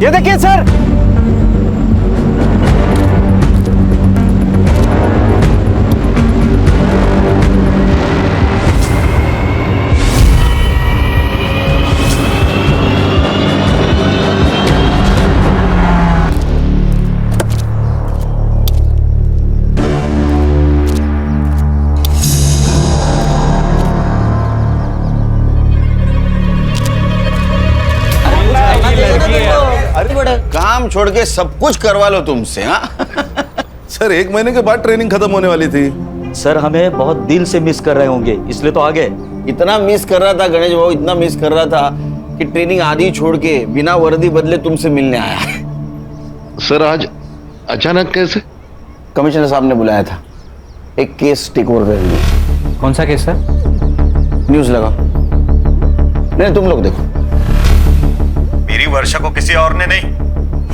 ये देखिए सर। काम छोड़ के सब कुछ करवा लो तुमसे। हाँ सर 1 महीने के बाद ट्रेनिंग खत्म होने वाली थी। सर हमें बहुत दिल से मिस कर रहे होंगे, इसलिए तो आ गए। इतना मिस कर रहा था गणेश बाबू, इतना मिस कर रहा था कि ट्रेनिंग आधी छोड़ के बिना वर्दी बदले तुमसे मिलने आया। सर आज अचानक कैसे? कमिश्नर साहब ने बुलाया था, एक केस टेक ओवर कर लिया। कौन सा केस सर? न्यूज लगा। नहीं तुम लोग देखो। मेरी वर्षा को किसी और ने नहीं,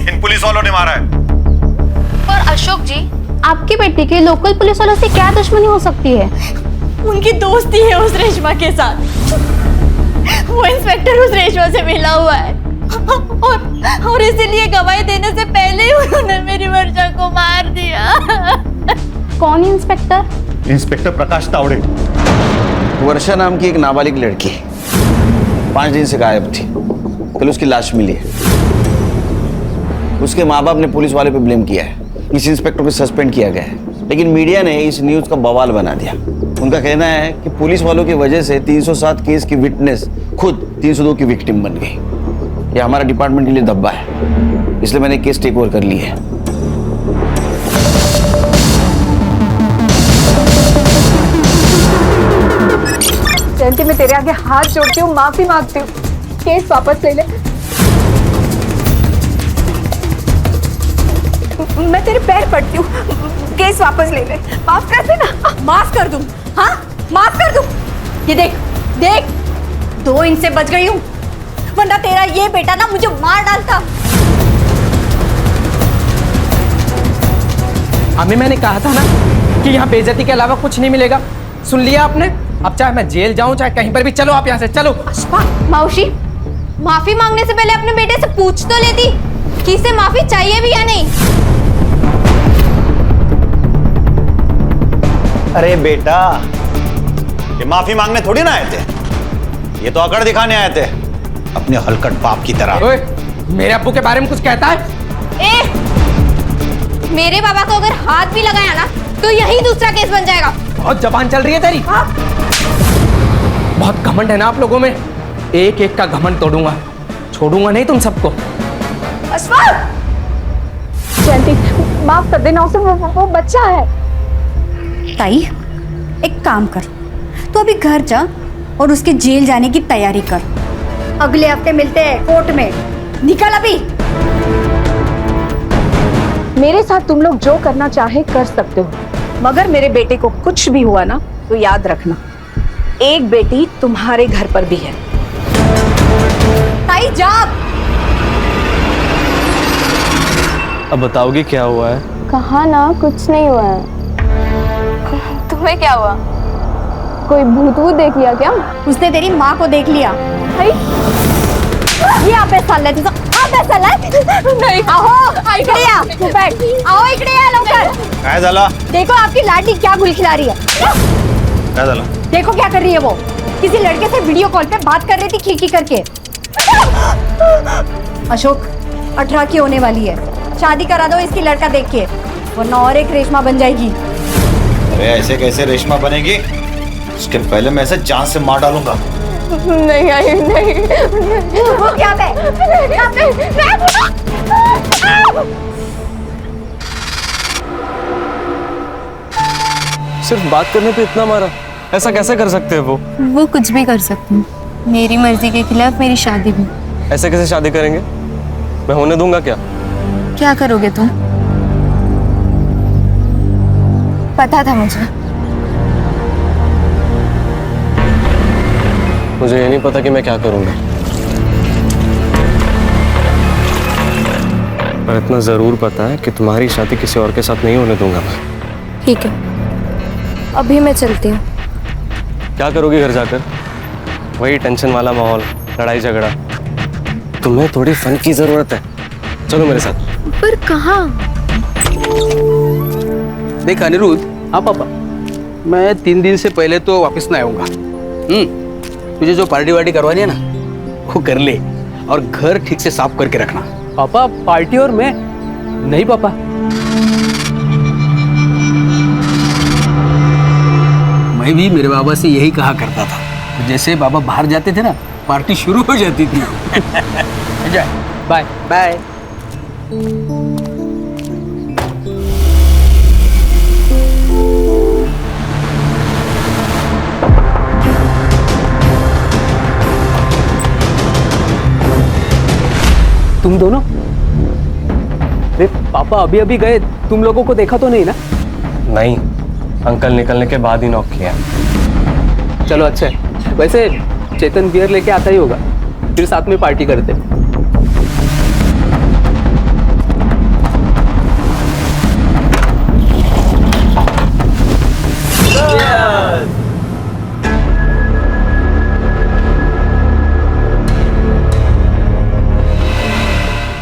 इन पुलिस वालों ने मारा है। और अशोक जी, आपकी बेटी के लोकल पुलिस वालों से क्या दुश्मनी हो सकती है? उनकी दोस्ती है उस रेशमा के साथ। वो इंस्पेक्टर उस रेशमा से मिला हुआ है और इसीलिए गवाही देने से पहले ही उन्होंने मेरी वर्षा को मार दिया। कौन इंस्पेक्टर? इंस्पेक्टर प्रकाश तावड़े। वर्षा नाम की एक नाबालिग लड़की 5 दिन से गायब थी, कल उसकी लाश मिली है। उसके माँ बाप ने पुलिस वाले पे ब्लेम किया है, इस इंस्पेक्टर को सस्पेंड किया गया है, लेकिन मीडिया ने इस न्यूज का बवाल बना दिया। उनका कहना है कि पुलिस वालों की वजह से 307 केस की विटनेस खुद 302 की विक्टिम बन गई। ये हमारा डिपार्टमेंट के लिए धब्बा है, इसलिए मैंने केस टेक ओवर कर ली है। जयंती, मैं तेरे आगे हाथ जोड़ती हूँ, माफी मांगती हूँ, केस वापस ले ले। मैं तेरे पैर पड़ती हूँ, केस वापस ले ले, माफ कर देना। माफ कर दूं? हाँ माफ कर दूं? ये देख देख, 2 इंच से बच गई हूँ, वरना तेरा ये बेटा ना मुझे मार डालता। अम्मी मैंने कहा था ना कि यहाँ बेइज्जती के अलावा कुछ नहीं मिलेगा। सुन लिया आपने? अब चाहे मैं जेल जाऊं चाहे कहीं पर भी, चलो आप यहाँ से चलो। मौसी, माफी मांगने से पहले अपने बेटे से पूछ तो लेती कि इसे माफी चाहिए भी या नहीं। अरे बेटा, ये माफी मांगने थोड़ी ना आए थे, ये तो अकड़ दिखाने आए थे अपने हलकट बाप की तरह। ओए, मेरे अब्बू के बारे में कुछ कहता है? मेरे बाबा को अगर हाथ भी लगाया ना तो यही दूसरा केस बन जाएगा। बहुत जबान चल रही है तेरी। हाँ? बहुत घमंड है ना आप लोगों में, एक एक का घमंड तोड़ूंगा, छोड़ूंगा नहीं तुम सबको। जयंती, माफ कर देना उसे, वो बच्चा है। ताई, एक काम कर, तू अभी घर जा और उसके जेल जाने की तैयारी कर। अगले हफ्ते मिलते हैं कोर्ट में, निकल अभी। मेरे साथ तुम लोग जो करना चाहे कर सकते हो, मगर मेरे बेटे को कुछ भी हुआ ना तो याद रखना, एक बेटी तुम्हारे घर पर भी है। ताई जा। अब बताओगी क्या हुआ है? कहा ना कुछ नहीं हुआ है। तुम्हें क्या हुआ? कोई भूत वूत देख लिया क्या? उसने तेरी माँ को देख लिया। ये आप साल नहीं, आओ इकडे या, तू बैठ, आओ इकडे या लवकर। काय झाला? देखो आपकी लाडी क्या गुल खिला रही है। काय झाला? देखो क्या कर रही है वो, किसी लड़के से वीडियो कॉल पे बात कर रही थी खिड़की करके। अशोक 18 की होने वाली है, शादी करा दो इसकी लड़का देख के, वरना और एक रेशमा बन जाएगी। अरे ऐसे कैसे रेशमा बनेगी? उसके पहले मैं इसे जान से मार डालूंगा। नहीं आई नहीं। वो क्या पे? सिर्फ बात करने पे इतना मारा? ऐसा कैसे कर सकते हैं वो कुछ भी कर सकती हूँ, मेरी मर्जी के खिलाफ मेरी शादी भी। ऐसे कैसे शादी करेंगे? मैं होने दूंगा क्या? क्या करोगे तुम? पता था मुझे ये नहीं पता कि मैं क्या करूंगा, पर इतना जरूर पता है कि तुम्हारी शादी किसी और के साथ नहीं होने दूंगा मैं। ठीक है, अभी मैं चलती हूँ। क्या करोगी घर जाकर? वही टेंशन वाला माहौल, लड़ाई झगड़ा। तुम्हें थोड़ी फन की जरूरत है, चलो मेरे साथ। पर कहाँ? देख अनिरुद्ध, हाँ पापा, मैं 3 दिन से पहले तो वापस ना आऊंगा। तुझे जो पार्टी वार्टी करवानी है ना वो कर ले, और घर ठीक से साफ करके रखना। पापा पार्टी और मैं नहीं पापा। मैं भी मेरे बाबा से यही कहा करता था, तो जैसे बाबा बाहर जाते थे ना पार्टी शुरू हो जाती थी। जा, बाय बाय। तुम दोनों? अरे पापा अभी अभी गए, तुम लोगों को देखा तो नहीं ना? नहीं, अंकल निकलने के बाद ही नॉक किया। चलो अच्छा है। वैसे चेतन बियर लेके आता ही होगा, फिर साथ में पार्टी करते।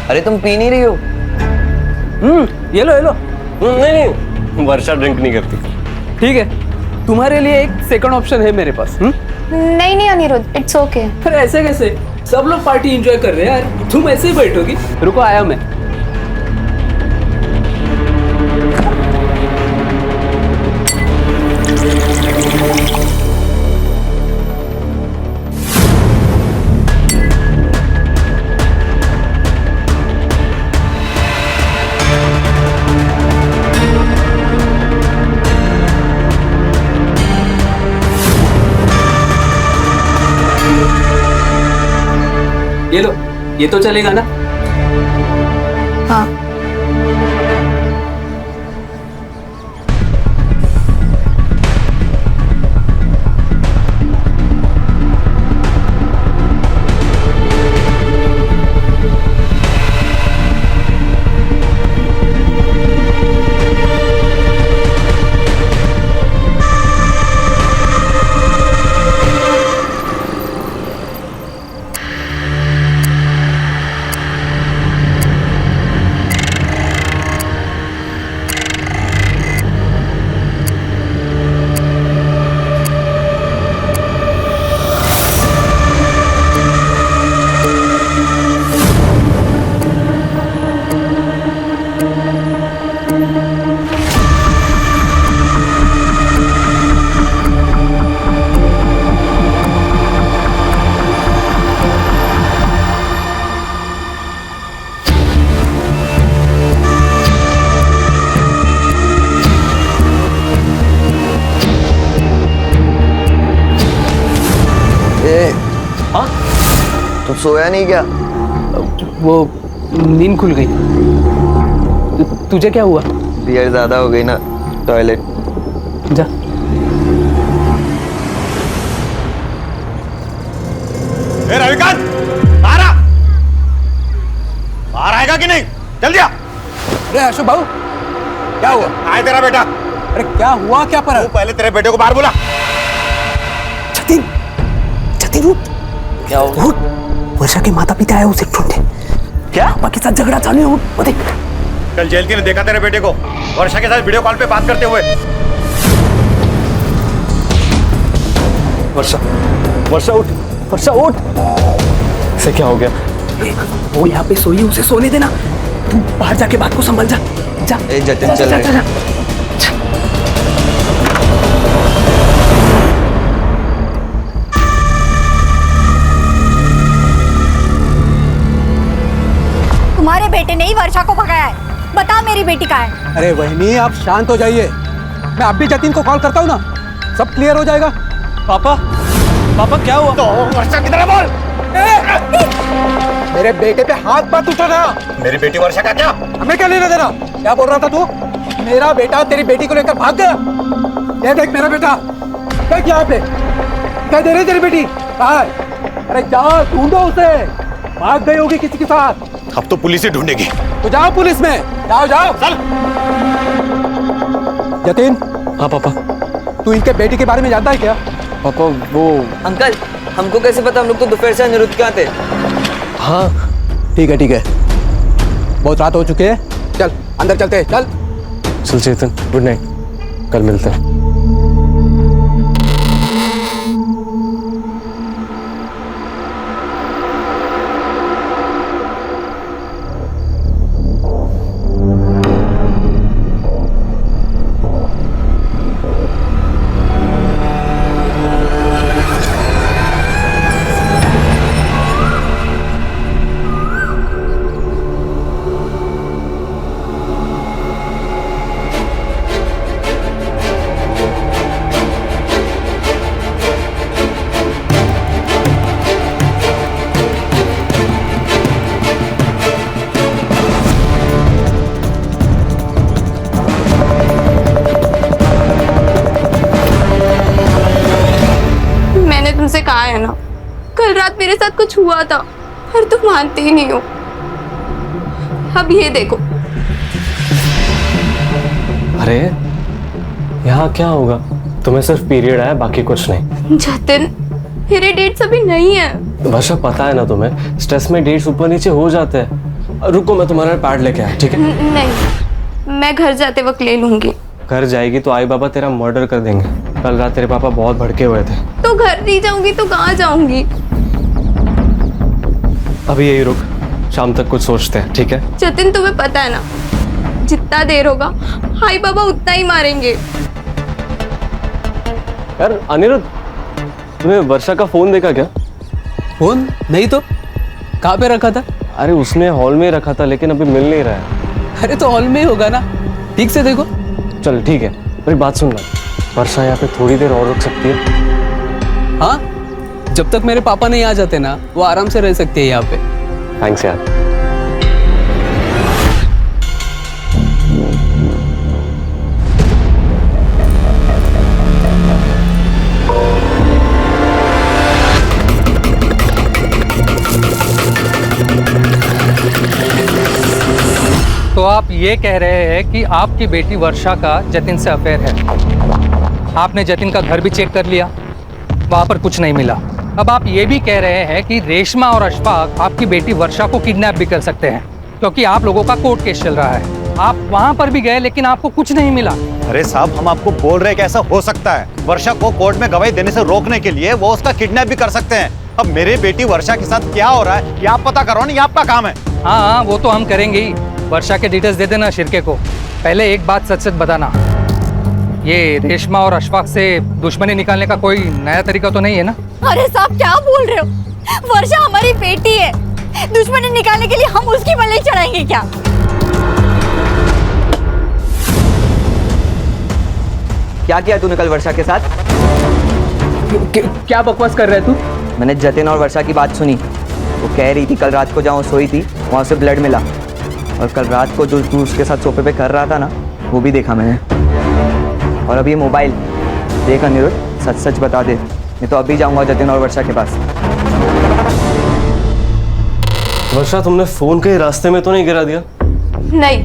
अरे तुम पी नहीं रही हो? ये लो ये लो। नहीं, वर्षा ड्रिंक नहीं करती। ठीक है, तुम्हारे लिए एक सेकंड ऑप्शन है मेरे पास। नहीं नहीं अनिरुद्ध, इट्स ओके। फिर ऐसे कैसे? सब लोग पार्टी एंजॉय कर रहे हैं यार, तुम ऐसे ही बैठोगी? रुको आया मैं। ये लो, ये तो चलेगा ना? हाँ। तुम सोया नहीं क्या? वो नींद खुल गई। तुझे क्या हुआ? बियर ज्यादा हो गई ना, टॉयलेट जा। रविकांत, बाहर आएगा कि नहीं? जल्दी आ। अरे अशोक बाबू, क्या हुआ? आए तेरा बेटा। अरे क्या हुआ, क्या पर? तू पहले तेरे बेटे को बाहर बुला। जतिन, जतिन उठ। क्या हुआ? उठ, वर्षा के माता पिता आए उसे ढूंढे। क्या? पापा के साथ झगड़ा चालू है, उठ, वो देख। कल जेल ने देखा तेरे बेटे को वर्षा के साथ वीडियो कॉल पे बात करते हुए। वर्षा, वर्षा उठ, वर्षा उठ। इसे क्या हो गया? वो यहाँ पे सोई, उसे सोने देना। तू बाहर जाके बात को संभल जा। जा। ए जतिन चल रहे। तुम्हारे बेटे ने ही वर्षा को भगाया है। बता मेरी बेटी कहाँ है? अरे वहिनी आप शांत हो जाइए, मैं अब भी जतिन को कॉल करता हूँ ना, सब क्लियर हो जाएगा। पापा, पापा क्या हुआ? तो वर्षा किधर है बोल? मेरे बेटे पे हाथ मत उठाना। मेरी बेटी वर्षा का क्या? हमें क्या लेना देना? क्या बोल रहा था तू? मेरा बेटा तेरी बेटी को लेकर भाग गया। ये देख मेरा बेटा, देख यहाँ पे, क्या दे रही तेरी बेटी? कहाँ है? अरे जाओ ढूंढो उसे, भाग गई होगी किसी के साथ। अब तो पुलिस ही ढूंढेगी। तो जाओ पुलिस में, जाओ जाओ चल। जतिन। हाँ पापा। तू इनके बेटी के बारे में जानता है क्या? पापा वो अंकल, हमको कैसे पता? हम लोग तो दोपहर से अनिरुद्ध के आते। हाँ ठीक है ठीक है, बहुत रात हो चुकी है, चल अंदर चलते हैं, चल। चल चेतन, गुड नाइट, कल मिलते हैं। तुमसे कहा है ना, कल रात मेरे साथ कुछ हुआ था पर तुम मानते ही नहीं हो। अब ये देखो। अरे यहाँ क्या होगा, तुम्हें सिर्फ पीरियड आया, बाकी कुछ नहीं। जतिन, मेरे डेट्स अभी नहीं है। वर्षा पता है ना तुम्हें, स्ट्रेस में डेट्स ऊपर नीचे हो जाते हैं। रुको, मैं तुम्हारा पैड लेके आया, ठीक है? नहीं, मैं घर जाते वक्त ले लूंगी। घर जाएगी तो आई बाबा तेरा मर्डर कर देंगे। कल रात तेरे पापा बहुत भड़के हुए थे। तो घर नहीं जाऊंगी तो कहाँ जाऊंगी? अभी यही रुक, शाम तक कुछ सोचते हैं, ठीक है? जतिन, तुम्हें पता है ना, जितना देर होगा हाई बाबा उतना ही मारेंगे। यार अनिरुद्ध, तुम्हें वर्षा का फोन देखा क्या? फोन नहीं तो कहाँ पे रखा था? अरे उसने हॉल में रखा था, लेकिन अभी मिल नहीं रहा है। अरे तो हॉल में ही होगा ना, ठीक से देखो। चल ठीक है, मेरी बात सुन ना, वर्षा यहाँ पे थोड़ी देर और रुक सकती है? हाँ, जब तक मेरे पापा नहीं आ जाते ना, वो आराम से रह सकती है यहाँ पे। थैंक्स यार। तो आप ये कह रहे हैं कि आपकी बेटी वर्षा का जतिन से अफेयर है। आपने जतिन का घर भी चेक कर लिया, वहाँ पर कुछ नहीं मिला। अब आप ये भी कह रहे हैं कि रेशमा और अशफाक आपकी बेटी वर्षा को किडनैप भी कर सकते हैं, क्योंकि आप लोगों का कोर्ट केस चल रहा है। आप वहाँ पर भी गए लेकिन आपको कुछ नहीं मिला। अरे साहब, हम आपको बोल रहे हैं कि ऐसा हो सकता है। वर्षा को कोर्ट में गवाही देने से रोकने के लिए वो उसका किडनैप भी कर सकते हैं। अब मेरे बेटी वर्षा के साथ क्या हो रहा है ये आप पता करो ना, ये आपका काम है। हाँ, वो तो हम करेंगे ही। वर्षा के डिटेल्स दे देना शिरके को। पहले एक बात सच सच बताना, ये रेशमा और अशफाक से दुश्मनी निकालने का कोई नया तरीका तो नहीं है ना? अरे साहब, क्या बोल रहे हो? वर्षा हमारी बेटी है, दुश्मनी निकालने के लिए हम उसकी बलि चढ़ाएंगे क्या? क्या किया तूने कल वर्षा के साथ? क्या बकवास कर रहे तू? मैंने जतिन और वर्षा की बात सुनी। वो कह रही थी कल रात को जहाँ सोई थी वहाँ से ब्लड मिला, और कल रात को जो तू उसके साथ सोफे पे कर रहा था ना, वो भी देखा मैंने। और अब ये मोबाइल देख अनिरुद्ध, सच सच बता दे, नहीं तो अभी जाऊंगा जतिन और वर्षा के पास। वर्षा, तुमने फोन के रास्ते में तो नहीं गिरा दिया? नहीं,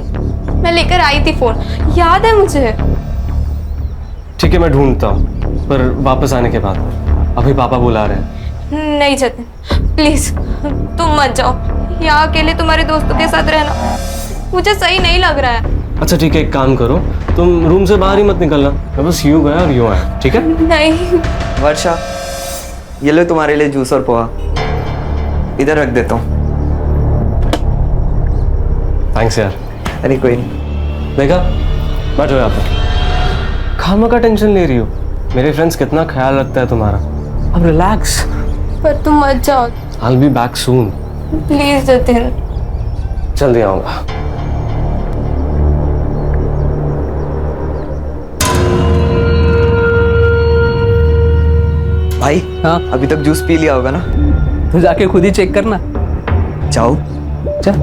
मैं लेकर आई थी फोन, याद है मुझे। ठीक है, मैं ढूंढता हूँ, पर वापस आने के बाद। अभी पापा बुला रहे हैं। नहीं जतिन, प्लीज तुम मत जाओ। यहाँ अकेले तुम्हारे दोस्तों के साथ रहना मुझे सही नहीं लग रहा है। अच्छा ठीक है, एक काम करो, तुम रूम से बाहर ही मत निकलना। मैं बस यूं गया और यूं आया, ठीक है? नहीं वर्षा, ये लो तुम्हारे लिए जूस और पोहा, इधर रख देता हूँ। थैंक्स यार। अरे कोई नहीं। देखा, बैठो यहाँ पर। खामा का टेंशन ले रही हो? मेरे फ्रेंड्स कितना ख्याल रखता है तुम्हारा। अब रिलैक्स। पर तुम मत जाओ। I'll be back soon. Please Jatin. जल्दी आऊंगा। भाई, हाँ, अभी तक जूस पी लिया होगा ना? तो जाके खुद ही चेक करना। जाओ। चल।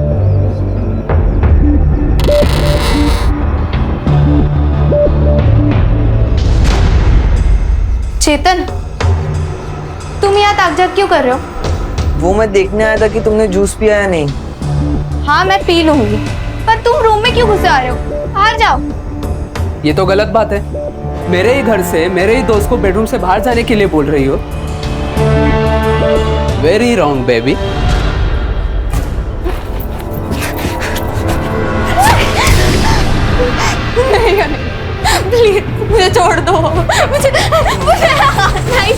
चेतन, तुम यहाँ ताकझाक क्यों कर रहे हो? वो मैं देखने आया था कि तुमने जूस पिया या नहीं। हाँ, मैं पी लूंगी, पर तुम रूम में क्यों घुसे आ रहे हो? बाहर जाओ। ये तो गलत बात है। मेरे ही घर से मेरे ही दोस्त को बेडरूम से बाहर जाने के लिए बोल रही हो। Very wrong baby. नहीं अनिल, प्लीज मुझे छोड़ दो, मुझे नहीं।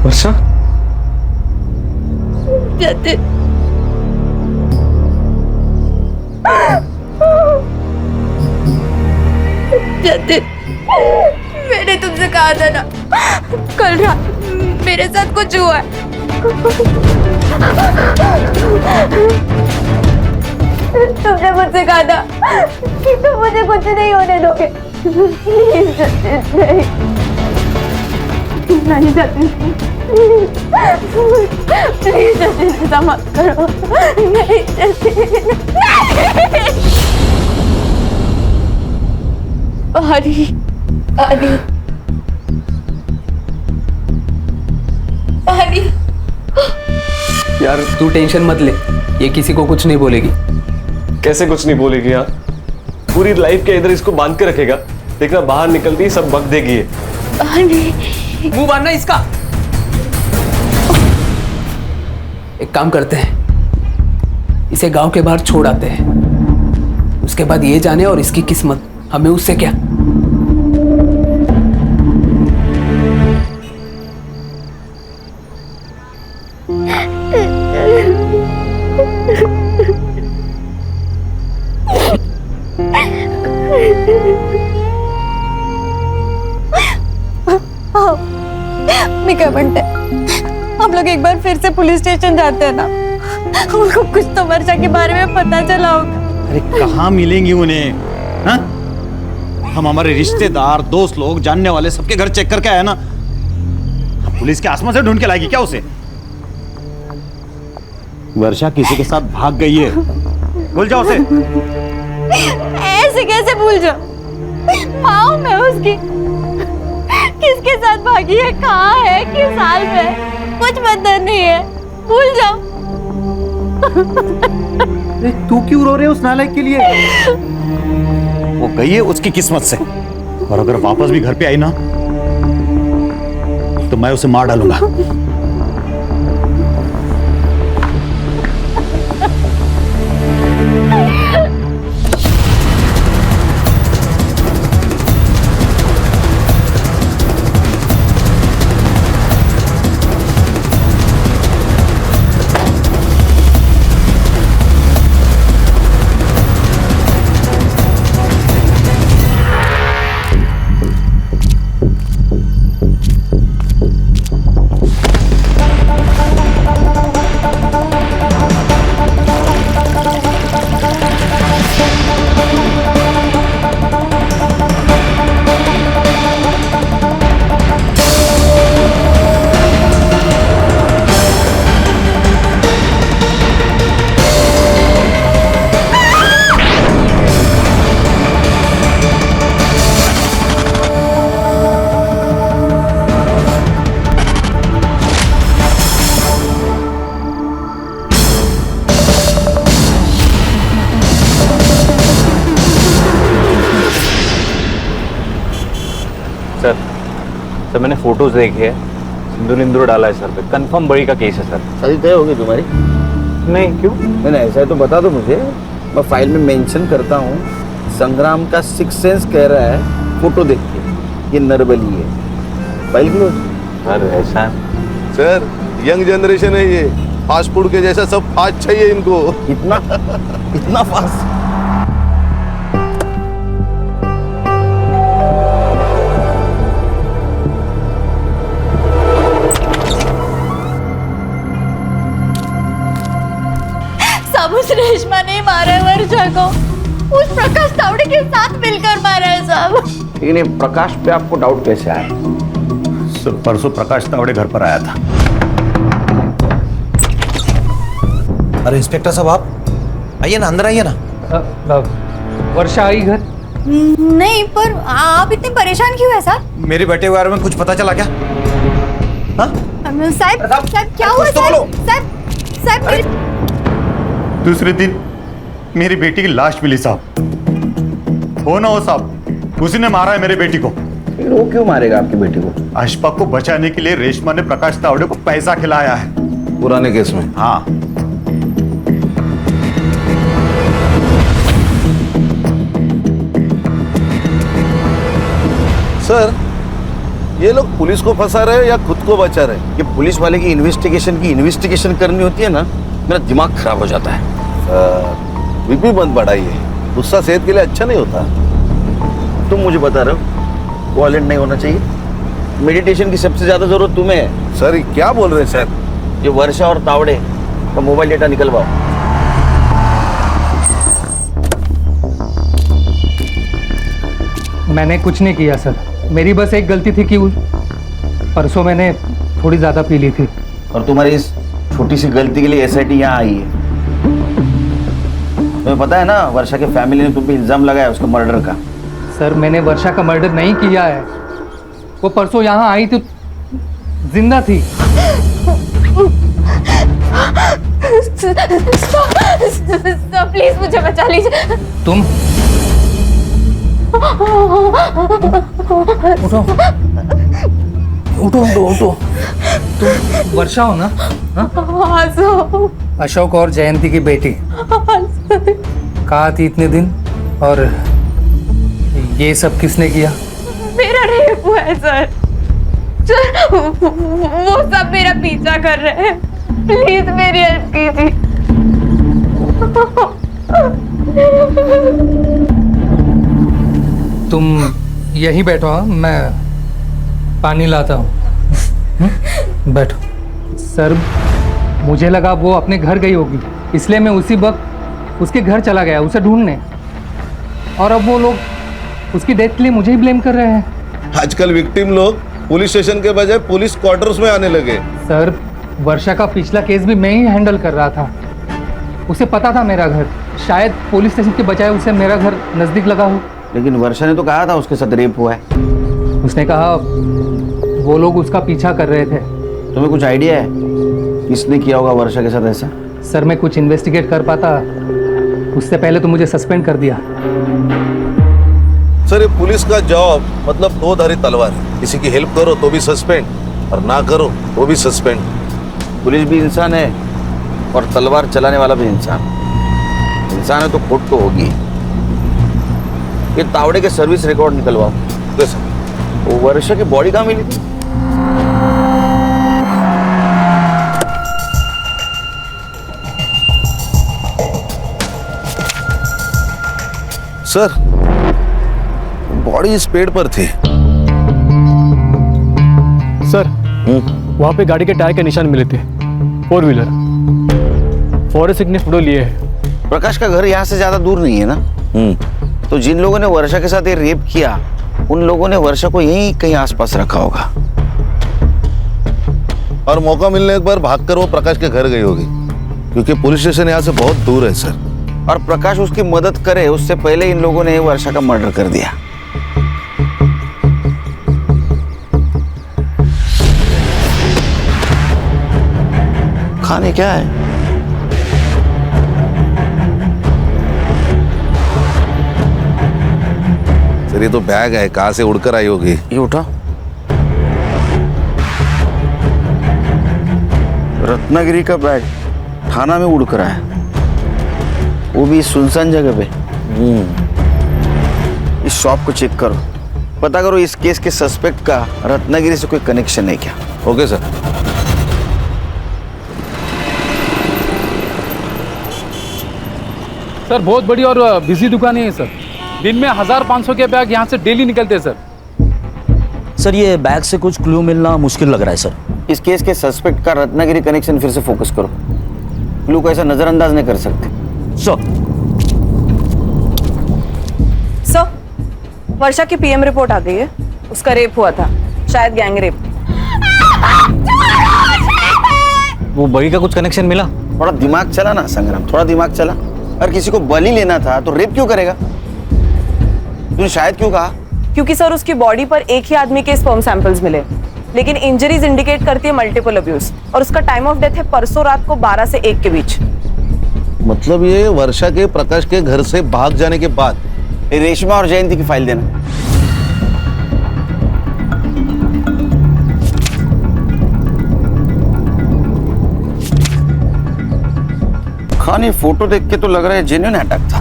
वर्षा, जतिन, जतिन, मैंने तुमसे कहा था ना, कल रात मेरे साथ कुछ हुआ है। तुमने मुझसे कहा था कि तुम मुझे कुछ नहीं होने दोगे। प्लीज जतिन, नहीं जतिन, प्लीज जतिन, ऐसा मत करो। नहीं जतिन, पानी, पानी, पानी। यार तू टेंशन मत ले, ये किसी को कुछ नहीं बोलेगी। कैसे कुछ नहीं बोलेगी यार? पूरी लाइफ के इधर इसको बांध के रखेगा, देखना बाहर निकलती ही सब बक देगी ये। पानी, मुंह बांधना इसका। एक काम करते हैं, इसे गांव के बाहर छोड़ आते हैं, उसके बाद ये जाने और इसकी किस्मत, हमें उससे क्या। मैं क्या बनते, हम लोग एक बार फिर से पुलिस स्टेशन जाते हैं ना, उनको कुछ तो वर्षा के बारे में पता चला होगा। अरे कहाँ मिलेंगी उन्हें? हाँ? हम हमारे रिश्तेदार, दोस्त लोग, जानने वाले सबके घर चेक करके आए ना। पुलिस के आसमान से ढूंढ के लाएगी क्या उसे? वर्षा किसी के साथ भाग गई है, भूल जाओ उसे। ऐसे कैसे भूल जाओ? माँ मैं उसकी, किसके साथ भागी है, कहाँ है, किस हाल में, कुछ पता नहीं है, भूल जाओ। तू क्यों रो रहे हो उस नालायक के लिए? वो गई है उसकी किस्मत से, और अगर वापस भी घर पे आई ना तो मैं उसे मार डालूंगा। सर मैंने फोटोज देखे हैं, सिंदूर डाला है सर पे, कंफर्म बड़ी का केस है सर। शादी तय होगी तुम्हारी? नहीं, क्यों? नहीं ऐसा है तो बता दो मुझे, मैं फाइल में मेंशन करता हूँ। संग्राम का सिक्स सेंस कह रहा है फोटो देख के ये नरबली है। File close. सर ऐसा सर यंग जनरेशन है ये, फास्ट फूड के जैसा सब फास्ट चाहिए इनको। इतना फास्ट? उस रेशमा ने मारा है वर्षा को, उस प्रकाश तावड़े के साथ मिलकर मारा है साहब। लेकिन ये प्रकाश पे आपको डाउट कैसे आया? सर परसों प्रकाश तावड़े घर पर आया था। अरे इंस्पेक्टर साहब आप आइए ना, अंदर आइए ना। वर्षा आई घर? नहीं, पर आप इतने परेशान क्यों है सर? मेरे बेटे के बारे में कुछ पता चला क्या? हाँ? साहब क्या हुआ साहब? दूसरे दिन मेरी बेटी की लाश मिली साहब। हो ना हो साहब, उसी ने मारा है मेरी बेटी को। वो क्यों मारेगा आपकी बेटी को? अशफाक को बचाने के लिए रेशमा ने प्रकाश तावड़े को पैसा खिलाया है। पुराने केस में? हाँ। सर, ये लोग पुलिस को फंसा रहे हैं या खुद को बचा रहे हैं? ये पुलिस वाले की इन्वेस्टिगेशन करनी होती है ना, मेरा दिमाग खराब हो जाता है। बीपी मत बढ़ाइए, गुस्सा सेहत के लिए अच्छा नहीं होता। तुम मुझे बता रहे हो वायलेंट नहीं होना चाहिए? मेडिटेशन की सबसे ज्यादा जरूरत तुम्हें है। सर, ये क्या बोल रहे हैं सर? ये वर्षा और तावड़े का मोबाइल डेटा निकलवाओ। मैंने कुछ नहीं किया सर, मेरी बस एक गलती थी कि परसों मैंने थोड़ी ज़्यादा पी ली थी। और तुम्हारी इस छोटी सी गलती के लिए एसआईटी यहाँ आई है। तुम्हें पता है ना, वर्षा के फैमिली ने तुम पे इल्जाम लगाया उसका मर्डर का। सर, मैंने वर्षा का मर्डर नहीं किया है। वो परसों यहाँ आई थी, जिंदा थी। प्लीज मुझे बचा लीजिए। तुम उठो उठो उठो उठो। तुम वर्षा हो ना? हाँ सर। अशोक और जयंती की बेटी। कहाँ थी इतने दिन? और ये सब किसने किया? मेरा रेप हुआ है सर। वो सब मेरा पीछा कर रहे हैं। प्लीज मेरी हेल्प कीजिए। तुम यहीं बैठो, हाँ? मैं पानी लाता हूँ। बैठो। सर, मुझे लगा वो अपने घर गई होगी, इसलिए मैं उसी वक्त उसके घर चला गया उसे ढूंढने। और अब वो लोग उसकी डेथ के लिए मुझे ही ब्लेम कर रहे हैं। आजकल विक्टिम लोग पुलिस स्टेशन के बजाय पुलिस क्वार्टर्स में आने लगे। सर, वर्षा का पिछला केस भी मैं ही हैंडल कर रहा था। उसे पता था मेरा घर, शायद पुलिस स्टेशन के बजाय उसे मेरा घर नज़दीक लगा हो। लेकिन वर्षा ने तो कहा था उसके साथ रेप हुआ है। उसने कहा वो लोग उसका पीछा कर रहे थे। तुम्हें कुछ आइडिया है किसने किया होगा वर्षा के साथ ऐसा? सर, मैं कुछ इन्वेस्टिगेट कर पाता उससे पहले तो मुझे सस्पेंड कर दिया। सर, ये पुलिस का जॉब मतलब दो धारी तलवार है। किसी की हेल्प करो तो भी सस्पेंड और ना करो तो भी सस्पेंड। पुलिस भी इंसान है और तलवार चलाने वाला भी इंसान है, तो खोट तो होगी। ये तावड़े के सर्विस रिकॉर्ड निकलवाओ। वो वर्षा की बॉडी कहाँ मिली थी? सर, बॉडी इस पेड़ पर थी। सर, वहाँ पे गाड़ी के टायर के निशान मिले थे, 4 व्हीलर। फॉरेंसिक ने फोटो लिए है। प्रकाश का घर यहाँ से ज्यादा दूर नहीं है ना? तो जिन लोगों ने वर्षा के साथ ये रेप किया, उन लोगों ने वर्षा को यहीं कहीं आसपास रखा होगा। और मौका मिलने एक बार भागकर वो प्रकाश के घर गई होगी, क्योंकि पुलिस स्टेशन यहाँ से बहुत दूर है सर। और प्रकाश उसकी मदद करे उससे पहले इन लोगों ने वर्षा का मर्डर कर दिया। खाने क्या है? सर, ये तो बैग है, कहाँ से उड़कर आई होगी। ये उठा। रत्नागिरी का बैग थाना में उड़कर आया, वो भी सुनसान जगह पे। इस शॉप को चेक करो, पता करो इस केस के सस्पेक्ट का रत्नागिरी से कोई कनेक्शन है क्या। Okay sir. सर, बहुत बड़ी और बिजी दुकान है सर। दिन में 1500 के बैग यहाँ से डेली निकलते हैं सर। सर, ये बैग से कुछ क्लू मिलना मुश्किल लग रहा है सर। इस केस के सस्पेक्ट का रत्नागिरी कनेक्शन फिर से फोकस करो। क्लू को ऐसा नजरअंदाज नहीं कर सकते। सर, वर्षा की पीएम रिपोर्ट आ गई है। उसका रेप हुआ था, शायद गैंग रेप। वो बड़ी का कुछ कनेक्शन मिला? थोड़ा दिमाग चला ना संग्राम, थोड़ा दिमाग चला। अगर किसी को बलि लेना था तो रेप क्यों करेगा? तूने शायद क्यों कहा? क्योंकि सर उसकी बॉडी पर एक ही आदमी के स्पर्म सैंपल्स मिले, लेकिन इंजरीज इंडिकेट करती है मल्टीपल अब्यूज, और उसका टाइम ऑफ डेथ है परसों रात को 12 से 1 के बीच। मतलब ये वर्षा के प्रकाश के घर से भाग जाने के बाद। ये रेशमा और जयंती की फाइल देना। खान, ये फोटो देख के तो लग रहा है जेन्युइन अटैक था,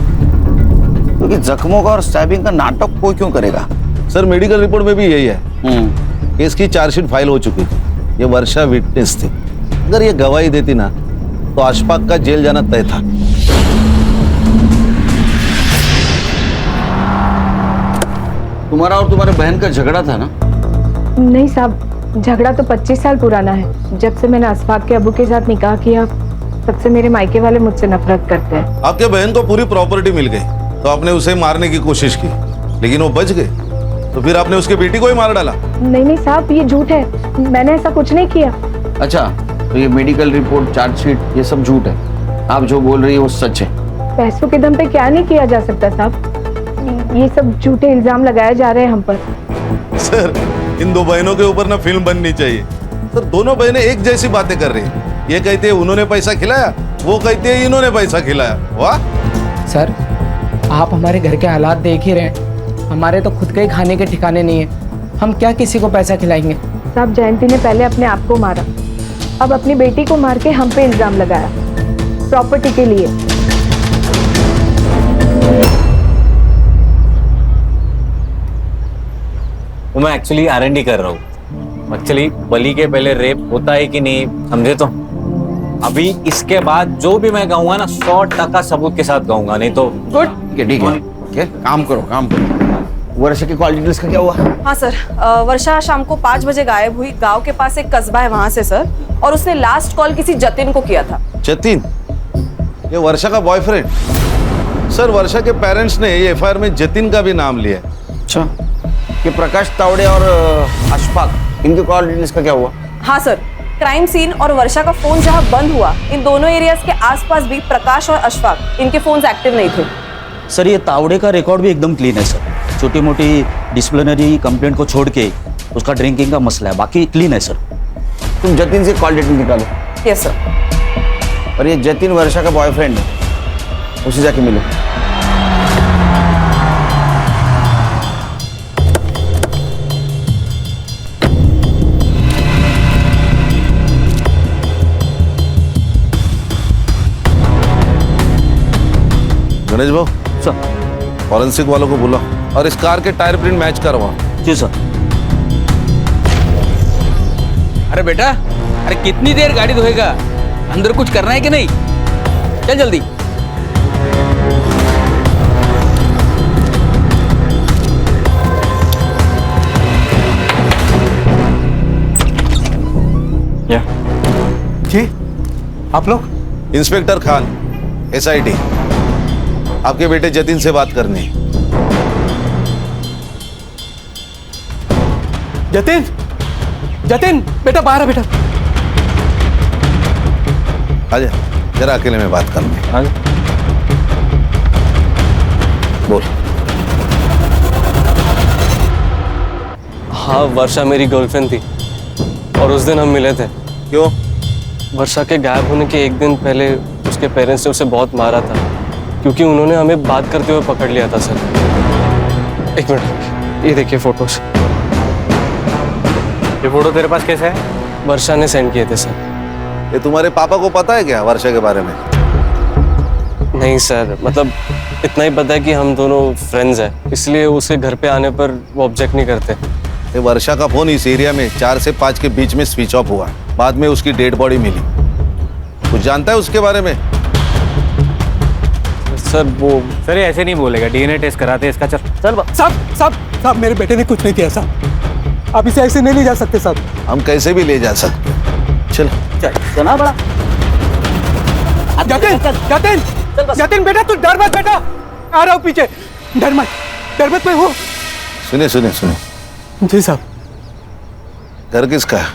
क्योंकि जख्मों का और स्टैबिंग का नाटक कोई क्यों करेगा? सर मेडिकल रिपोर्ट में भी यही है। केस की चार्जशीट फाइल हो चुकी थी। ये वर्षा विटनेस थी। अगर ये गवाही देती ना तो अशफाक का जेल जाना तय था। तुम्हारा और तुम्हारे बहन का झगड़ा था ना? नहीं साहब, झगड़ा तो 25 साल पुराना है। जब से मैंने अशफाक के अबू के साथ निकाह किया तब से मेरे मायके वाले मुझसे नफरत करते हैं। आपके बहन को पूरी प्रॉपर्टी मिल गई तो आपने उसे मारने की कोशिश की, लेकिन वो बच गए, तो फिर आपने उसकी बेटी को ही मार डाला। नहीं साहब, ये झूठ है, मैंने ऐसा कुछ नहीं किया। अच्छा, तो ये मेडिकल रिपोर्ट, चार्जशीट, ये सब झूठ है। आप जो बोल रही है वो सच है। पैसों के दम पे क्या नहीं किया जा सकता साहब, ये सब झूठे इल्जाम लगाए जा रहे हैं हम पर। सर इन दो बहनों के ऊपर ना फिल्म बननी चाहिए। सर दोनों बहनें एक जैसी बातें कर रही हैं। ये कहते हैं उन्होंने पैसा खिलाया, वो कहते हैं इन्होंने पैसा खिलाया। वाह सर, आप हमारे घर के हालात देख ही रहे हैं। हमारे तो खुद के ही खाने के ठिकाने नहीं है, हम क्या किसी को पैसा खिलाएंगे? साहब, जयंती ने पहले अपने आप को मारा, अब अपनी बेटी को मार के हम पे इल्जाम लगाया प्रॉपर्टी के लिए। वो मैं एक्चुअली R&D कर रहा हूँ। एक्चुअली बलि के पहले रेप होता है कि नहीं, समझे? तो अभी इसके बाद जो भी मैं गाऊंगा ना 100% सबूत के साथ गाऊंगा, नहीं तो गुड। ठीक है, काम करो। वर्षा की कॉल डिटेल्स का क्या हुआ? हाँ सर, वर्षा शाम को 5 बजे गायब हुई। गांव के पास एक कस्बा है वहां से सर, और उसने लास्ट कॉल किसी जतिन को किया था। जतिन? ये वर्षा का बॉयफ्रेंड? सर वर्षा के पेरेंट्स ने ये FIR में जतिन का भी नाम लिया है। अच्छा, ये प्रकाश तावड़े और अशफाक, इनके कॉल डिटेल्स का क्या हुआ? हाँ सर, क्राइम सीन और वर्षा का फोन जहाँ बंद हुआ, इन दोनों एरियाज के आसपास भी प्रकाश और अशफाक, इनके फोन्स एक्टिव नहीं थे। सर ये तावड़े का रिकॉर्ड भी एकदम क्लीन है सर। छोटी मोटी डिसिप्लिनरी कंप्लेंट को छोड़ के उसका ड्रिंकिंग का मसला है, बाकी क्लीन है सर। तुम जतिन से कॉल डिटेल निकालो। Yes sir. और ये जतिन वर्षा का बॉयफ्रेंड है, उसे जाके मिलो। गणेश भाऊ सर, फॉरेंसिक वालों को बुला और इस कार के टायर प्रिंट मैच करवा। जी सर। अरे बेटा, अरे कितनी देर गाड़ी धोएगा? अंदर कुछ करना है कि नहीं? चल जल्दी। जी, आप लोग? इंस्पेक्टर खान, SIT, आपके बेटे जतिन से बात करनी है। जतिन, जतिन बेटा बाहर है बेटा। आजा, जरा अकेले में बात करनी है। बोल। हाँ, वर्षा मेरी गर्लफ्रेंड थी और उस दिन हम मिले थे। क्यों? वर्षा के गायब होने के एक दिन पहले उसके पेरेंट्स ने उसे बहुत मारा था, क्योंकि उन्होंने हमें बात करते हुए पकड़ लिया था सर। एक मिनट, ये देखिए फोटोज। ये फोटो तेरे पास कैसे है? वर्षा ने सेंड किए थे सर। ये तुम्हारे पापा को पता है क्या वर्षा के बारे में? नहीं सर, मतलब इतना ही पता है कि हम दोनों फ्रेंड्स हैं, इसलिए उसे घर पे आने पर वो ऑब्जेक्ट नहीं करते। ये वर्षा का फोन इस एरिया में 4 से 5 के बीच में स्विच ऑफ हुआ। बाद में उसकी डेड बॉडी मिली। कुछ जानता है उसके बारे में? सर वो सर ये ऐसे नहीं बोलेगा, DNA टेस्ट कराते हैं इसका। चल साहब मेरे बेटे ने कुछ नहीं किया साहब, आप इसे ऐसे नहीं ले जा सकते साहब। हम कैसे भी ले जा सकते। चल चला बड़ा। जतिन बेटा, तू डर मत बेटा, आ रहा हूँ पीछे। डर मत मैं हूँ। सुने। जी साहब। घर किसका है?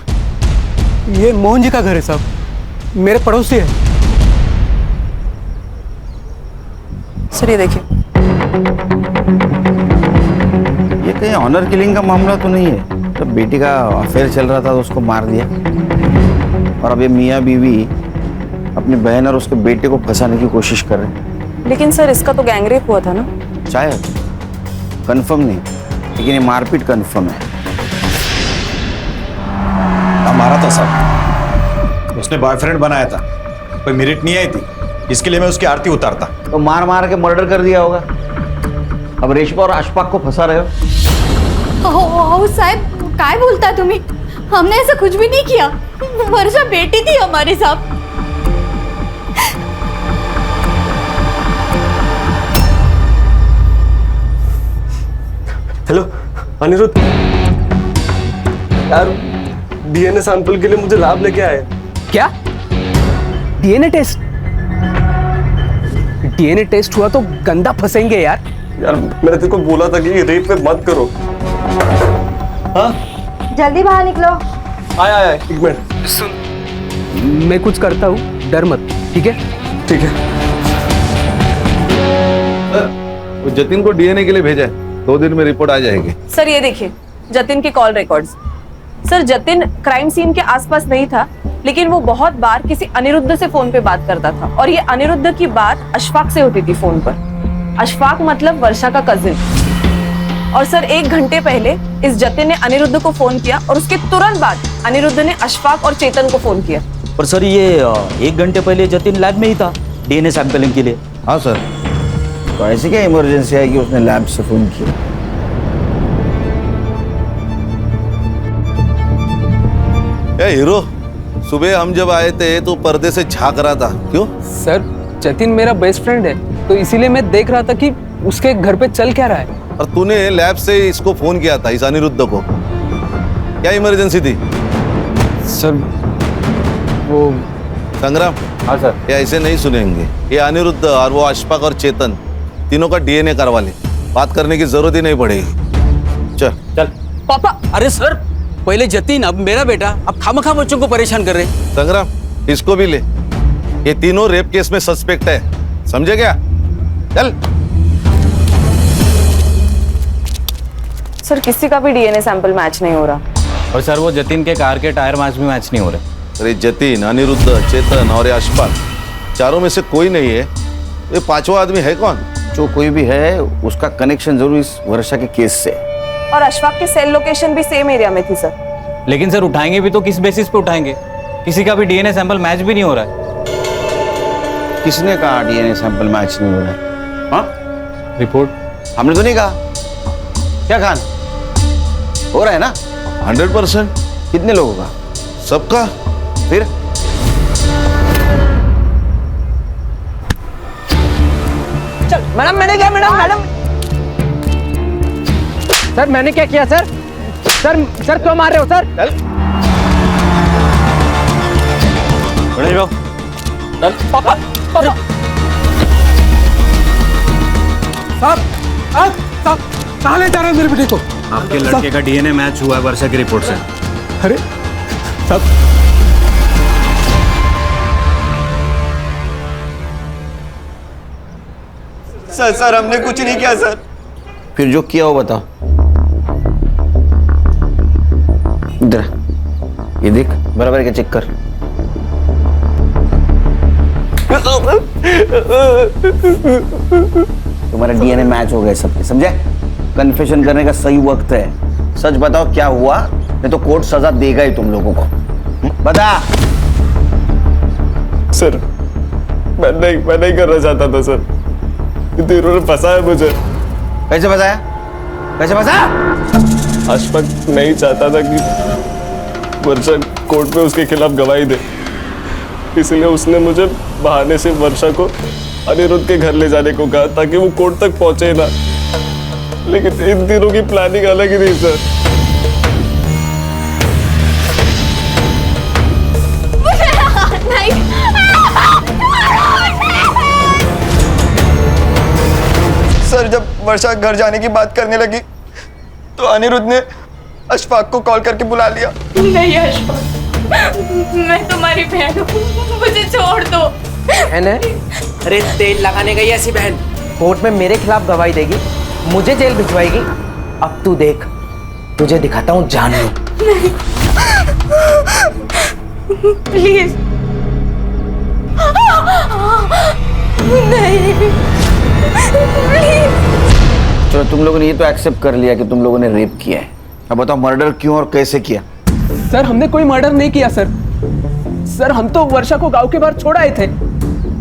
ये मोहन जी का घर है साहब, मेरे पड़ोसी है। सर ये देखिए। कहीं ऑनर किलिंग का मामला तो नहीं है? जब बेटी का अफेयर चल रहा था तो उसको मार दिया, और अब ये मियाँ बीवी अपनी बहन और उसके बेटे को फंसाने की कोशिश कर रहे हैं। लेकिन सर इसका तो गैंगरेप हुआ था ना? शायद, कंफर्म नहीं, लेकिन ये मारपीट कंफर्म है। मारा था सर, उसने बॉयफ्रेंड बनाया था, कोई मेरिट नहीं आई थी, इसके लिए मैं उसकी आरती उतारता। तो मार मार के मर्डर कर दिया होगा। अब रेशमा और अशफाक को फंसा रहे हो। साहब काय बोलता तुम्ही? हमने ऐसा कुछ भी नहीं किया। वर्षा बेटी थी हमारी साहब। हेलो अनिरुद्ध, यार डीएनए सैंपल के लिए मुझे लैब लेके आए। क्या डीएनए टेस्ट? डीएनए टेस्ट हुआ तो गंदा फंसेंगे यार। यार मैंने तेरे को बोला था कि रेप में मत करो। हाँ जल्दी बाहर निकलो। आया आया, एक मिनट सुन, मैं कुछ करता हूँ, डर मत, ठीक है? ठीक है। वो जतिन को डीएनए के लिए भेजा है, 2 दिन में रिपोर्ट आ जाएगी। सर ये देखिए जतिन की call records. Sir Jatin crime scene के आसपास नहीं था, लेकिन वो बहुत बार किसी अनिरुद्ध से फोन पे बात करता था, और ये अनिरुद्ध की बात अशफाक से होती थी फोन पर। अशफाक मतलब वर्षा का कजिन। और सर 1 घंटे पहले इस जतिन ने अनिरुद्ध को फोन किया, और उसके तुरंत बाद अनिरुद्ध ने अशफाक और चेतन को फोन किया। पर सर ये 1 घंटे पहले जतिन लैब में ही था डीएनए सैंपलिंग के लिए। हाँ सर, तो ऐसी क्या इमरजेंसी है कि उसने लैब से फोन किया? हीरो, सुबह हम जब आए थे तो पर्दे से झांक रहा था, क्यों? सर जतिन मेरा बेस्ट फ्रेंड है, तो इसीलिए मैं देख रहा था कि उसके घर पे चल क्या रहा है। और तूने लैब से इसको फोन किया था, इस अनिरुद्ध को, क्या इमरजेंसी थी? सर वो संग्राम। हाँ सर। ये ऐसे नहीं सुनेंगे। ये अनिरुद्ध और वो अशफाक और चेतन तीनों का डीएनए करवा ले, बात करने की जरूरत ही नहीं पड़ेगी। चल चल। पापा, अरे सर पहले जतिन अब मेरा बेटा, अब खामखा बच्चों को परेशान कर रहे हैं। संग्राम इसको भी ले, ये तीनों रेप केस में सस्पेक्ट है, समझे क्या? चल। सर किसी का भी डीएनए सैंपल मैच नहीं हो रहा। और सर वो जतिन के कार के टायर मैच भी मैच नहीं हो रहे। अरे जतिन, अनिरुद्ध, चेतन और अशफाक, चारों में से कोई नहीं है। ये 5वां आदमी है कौन? जो कोई भी है उसका कनेक्शन जरूर इस वर्षा के केस से। और अशफाक की सेल लोकेशन भी सेम एरिया में थी सर। लेकिन सर उठाएंगे भी तो किस बेसिस पे उठाएंगे? किसी का भी डीएनए सैंपल मैच भी नहीं हो रहा है। किसने कहा डीएनए सैंपल मैच नहीं हो रहा है? हाँ, रिपोर्ट हमने तो नहीं कहा। क्या खान हो रहा है ना? 100%। कितने लोगों का? सबका। फिर चल मैडम, मैंने क्या मैडम? सर मैंने क्या किया सर? सर क्यों मार रहे हो सर? चल। खड़े रहो। चल। पापा। साहब, कहाँ ले जा रहे हैं मेरे बेटे को? आपके लड़के का डीएनए मैच हुआ है वर्षा की रिपोर्ट से। अरे साहब, सर हमने कुछ नहीं किया सर। फिर जो किया हो बताओ। इधर ये देख, बराबर के चेक कर। तुम्हारा डीएनए मैच हो गया सबके, समझे? कन्फेशन करने का सही वक्त है। सच बताओ क्या हुआ, नहीं तो कोर्ट सजा देगा ही तुम लोगों को। बता। सर मैं नहीं करना चाहता था सर, इन्होंने फंसाया मुझे। कैसे फंसाया? कैसे फंसाया? अशफाक नहीं चाहता था कि वर्षा कोर्ट में उसके खिलाफ गवाही दे, इसलिए उसने मुझे बहाने से वर्षा को अनिरुद्ध के घर ले जाने को कहा ताकि वो कोर्ट तक पहुंचे ना। लेकिन इन दिनों की प्लानिंग अलग ही थी सर। सर जब वर्षा घर जाने की बात करने लगी तो अनिरुद्ध ने अशफाक को कॉल करके बुला लिया। नहीं अशफाक, मैं तुम्हारी बहन हूँ, मुझे छोड़ दो। बहन है? अरे तेल लगाने गई ऐसी बहन कोर्ट में मेरे खिलाफ गवाही देगी, मुझे जेल भिजवाएगी। अब तू देख, तुझे दिखाता हूँ जानू। प्लीज नहीं, प्लीज। चलो तुम लोगों ने ये तो एक्सेप्ट कर लिया कि तुम लोगों ने रेप किया है, अब बताओ मर्डर क्यों और कैसे किया? सर हमने कोई मर्डर नहीं किया सर। सर हम तो वर्षा को गांव के बाहर छोड़ आए थे।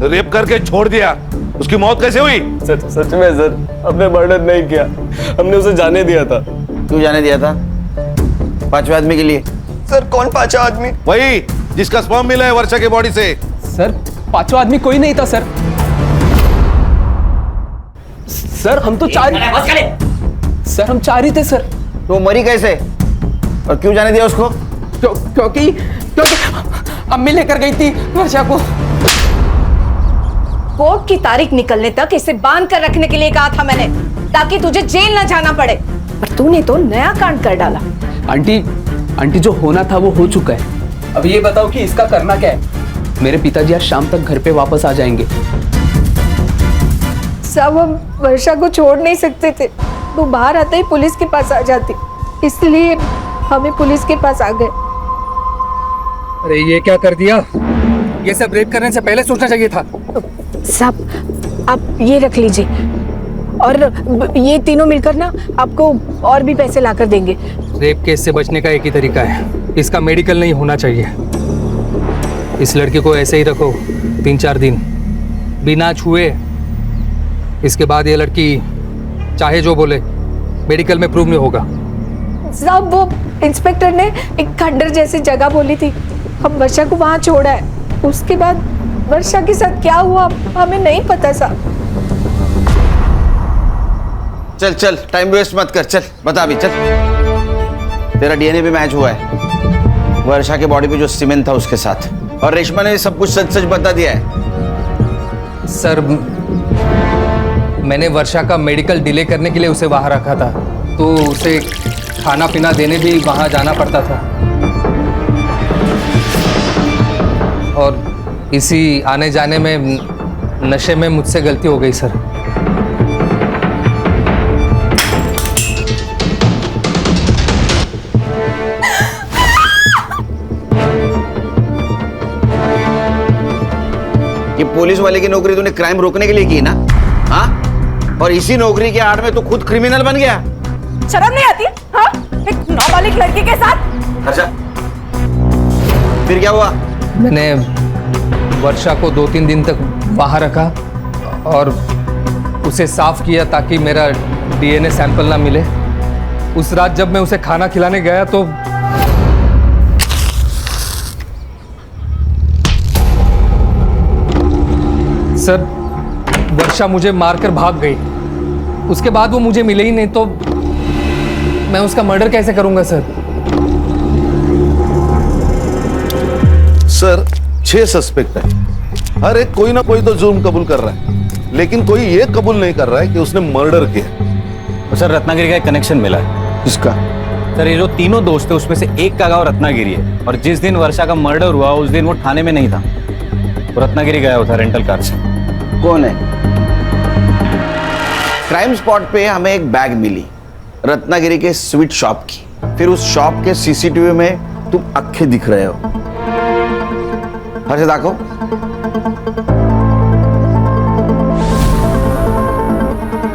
रेप करके छोड़ दिया, उसकी मौत कैसे हुई? सच में सर, हमने मर्डर नहीं किया, हमने उसे जाने दिया था। क्यों जाने दिया था? पांचवें आदमी के लिए। सर कौन पांचवा आदमी? वही जिसका स्पर्म मिला है वर्षा के बॉडी से। सर पांचवा आदमी कोई नहीं था सर। सर हम तो सर हम चार ही थे सर। तो मरी कैसे और क्यों जाने दिया उसको? क्योंकि अम्मी लेकर गई थी वर्षा को। कोर्ट की तारीख निकलने तक इसे बांध कर रखने के लिए कहा था मैंने, ताकि तुझे जेल न जाना पड़े, पर तूने तो नया कांड कर डाला। आंटी जो होना था वो हो चुका है। अब ये बताओ कि इसका करना क्या है? मेरे पिताजी आज शाम तक घर पे वापस आ जाएंगे। सब हम वर्षा को छोड़ नहीं सकते थे, वो बाहर आते ही पुलिस के पास आ जाती, इसलिए हमें पुलिस के पास आ गए। अरे ये क्या कर दिया? ये सब रेप करने से पहले सोचना चाहिए था। साहब आप ये रख लीजिए, और ये तीनों मिलकर ना आपको और भी पैसे लाकर देंगे। रेप केस से बचने का एक ही तरीका है, इसका मेडिकल नहीं होना चाहिए। इस लड़की को ऐसे ही रखो 3-4 दिन बिना छुए, इसके बाद ये लड़की चाहे जो बोले मेडिकल में प्रूव नहीं होगा। साहब वो इंस्पेक्टर ने एक खंडर जैसी जगह बोली थी, हम वर्षा को वहां छोड़ा है, उसके बाद वर्षा के साथ क्या हुआ हमें नहीं पता साहब। चल चल टाइम वेस्ट मत कर, चल बता भी, चल। तेरा डीएनए भी मैच हुआ है वर्षा के बॉडी पे जो सीमेंट था उसके साथ, और रेशमा ने सब कुछ सच सच बता दिया है। सर मैंने वर्षा का मेडिकल डिले करने के लिए उसे वहाँ रखा था, तो उसे खाना पीना देने भी वहाँ जाना पड़ता था, और इसी आने जाने में नशे में मुझसे गलती हो गई सर। ये पुलिस वाले की नौकरी तूने क्राइम रोकने के लिए की ना? हाँ, और इसी नौकरी के आड़ में तू खुद क्रिमिनल बन गया। शर्म नहीं आती? हाँ, एक नाबालिग लड़की के साथ। अच्छा फिर क्या हुआ? मैंने वर्षा को 2-3 दिन तक वहाँ रखा और उसे साफ किया ताकि मेरा डीएनए सैंपल ना मिले। उस रात जब मैं उसे खाना खिलाने गया तो सर वर्षा मुझे मारकर भाग गई, उसके बाद वो मुझे मिले ही नहीं, तो मैं उसका मर्डर कैसे करूंगा सर? सर 6 सस्पेक्ट है, हर एक कोई ना कोई तो जुर्म कबूल कर रहा है, लेकिन कोई ये कबूल नहीं कर रहा है कि उसने मर्डर किया। सर रत्नागिरी का एक कनेक्शन मिला है। किसका? सर ये जो तीनों दोस्त थे उसमें से एक का गाँव रत्नागिरी है, और जिस दिन वर्षा का मर्डर हुआ उस दिन वो थाने में नहीं था, वो रत्नागिरी गया हुआ था रेंटल कार से। कौन है? क्राइम स्पॉट पे हमें एक बैग मिली रत्नागिरी के स्वीट शॉप की, फिर उस शॉप के सीसीटीवी में तुम अक्खे दिख रहे हो। हर से दाखो।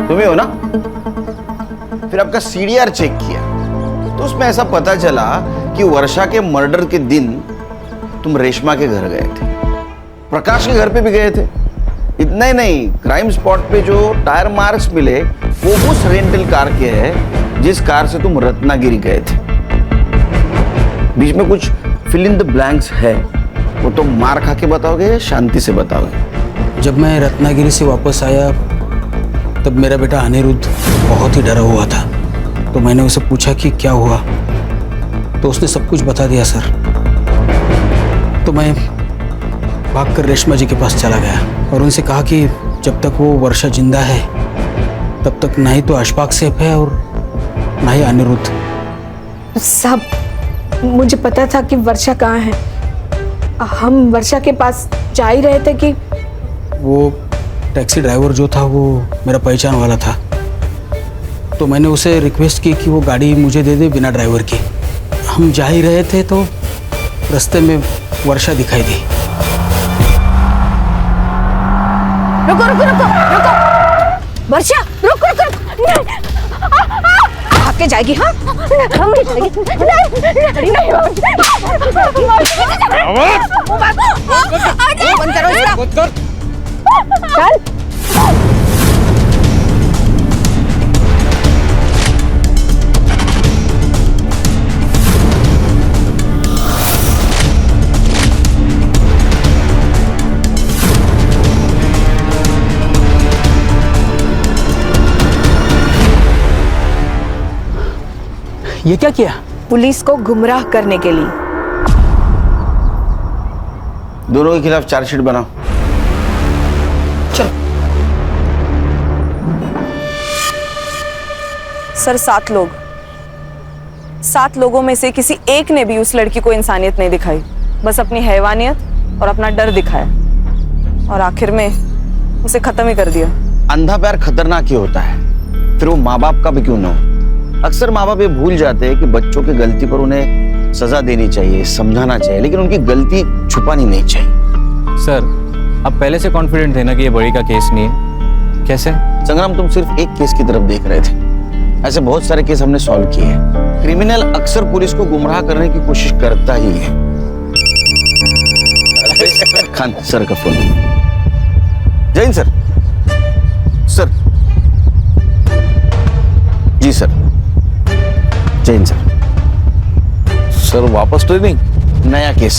तुम्ही हो ना? फिर आपका सीडीआर चेक किया तो उसमें ऐसा पता चला कि वर्षा के मर्डर के दिन तुम रेशमा के घर गए थे, प्रकाश के घर पे भी गए थे। इतना ही नहीं, क्राइम स्पॉट पे जो टायर मार्क्स मिले वो उस रेंटल कार के हैं जिस कार से तुम रत्नागिरी गए थे। बीच में कुछ फिल इन द ब्लैंक्स है, वो तो मार खा के बताओगे या शांति से बताओगे? जब मैं रत्नागिरी से वापस आया तब मेरा बेटा अनिरुद्ध बहुत ही डरा हुआ था, तो मैंने उसे पूछा कि क्या हुआ, तो उसने सब कुछ बता दिया सर। तो मैं भागकर रेशमा जी के पास चला गया और उनसे कहा कि जब तक वो वर्षा जिंदा है तब तक ना ही तो अशफाक सेफ है और ना ही अनिरुद्ध। साहब मुझे पता था कि वर्षा कहाँ है, हम वर्षा के पास जा ही रहे थे कि वो टैक्सी ड्राइवर जो था वो मेरा पहचान वाला था, तो तो मैंने उसे रिक्वेस्ट की कि वो गाड़ी मुझे दे दे बिना ड्राइवर की। हम जा ही रहे थे तो रास्ते में वर्षा दिखाई दी। रुको रुको रुको रुको वर्षा, रुको रुको भाग जाएगी। हाँ हम भी जाएगी। बंद करो इसका। चल ये क्या किया? पुलिस को गुमराह करने के लिए। दोनों के खिलाफ चार्जशीट बनाओ। सर 7 लोग, 7 लोगों में से किसी एक ने भी उस लड़की को इंसानियत नहीं दिखाई, बस अपनी हैवानियत और अपना डर दिखाया और आखिर में उसे खत्म ही कर दिया। अंधा प्यार खतरनाक ही होता है, फिर वो माँ बाप का भी क्यों ना हो। अक्सर माँ बाप ये भूल जाते हैं कि बच्चों की गलती पर उन्हें सजा देनी चाहिए, समझाना चाहिए, लेकिन उनकी गलती छुपानी नहीं चाहिए। सर आप पहले से कॉन्फिडेंट थे ना कि ये बड़ी का केस नहीं है, कैसे? संग्राम, तुम सिर्फ एक केस की तरफ देख रहे थे, ऐसे बहुत सारे केस हमने सॉल्व किए हैं। क्रिमिनल अक्सर पुलिस को गुमराह करने की कोशिश करता ही है। खान सर का फोन। जैन सर। सर जी सर। जैन सर। सर वापस ट्रेनिंग? नया केस।